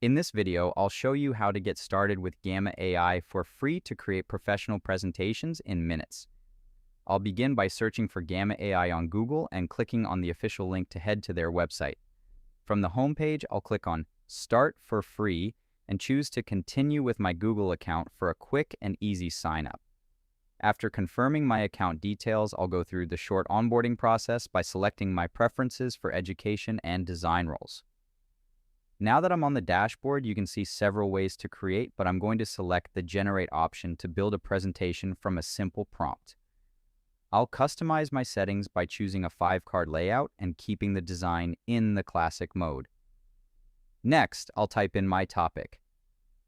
In this video, I'll show you how to get started with Gamma AI for free to create professional presentations in minutes. I'll begin by searching for Gamma AI on Google and clicking on the official link to head to their website. From the homepage, I'll click on Start for Free and choose to continue with my Google account for a quick and easy sign up. After confirming my account details, I'll go through the short onboarding process by selecting my preferences for education and design roles. Now that I'm on the dashboard, you can see several ways to create, but I'm going to select the Generate option to build a presentation from a simple prompt. I'll customize my settings by choosing a 5-card layout and keeping the design in the classic mode. Next, I'll type in my topic,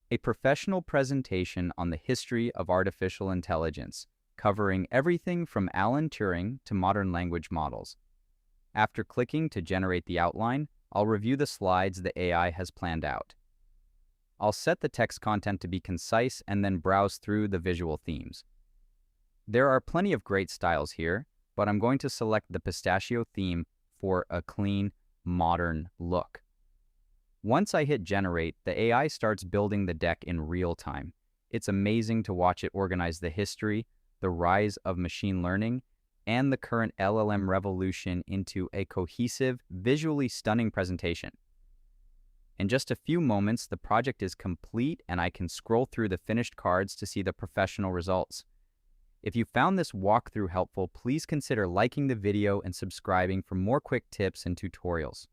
a professional presentation on the history of artificial intelligence, covering everything from Alan Turing to modern language models. After clicking to generate the outline, I'll review the slides the AI has planned out. I'll set the text content to be concise and then browse through the visual themes. There are plenty of great styles here, but I'm going to select the pistachio theme for a clean, modern look. Once I hit generate, the AI starts building the deck in real time. It's amazing to watch it organize the history, the rise of machine learning, and the current LLM revolution into a cohesive, visually stunning presentation. In just a few moments, the project is complete and I can scroll through the finished cards to see the professional results. If you found this walkthrough helpful, please consider liking the video and subscribing for more quick tips and tutorials.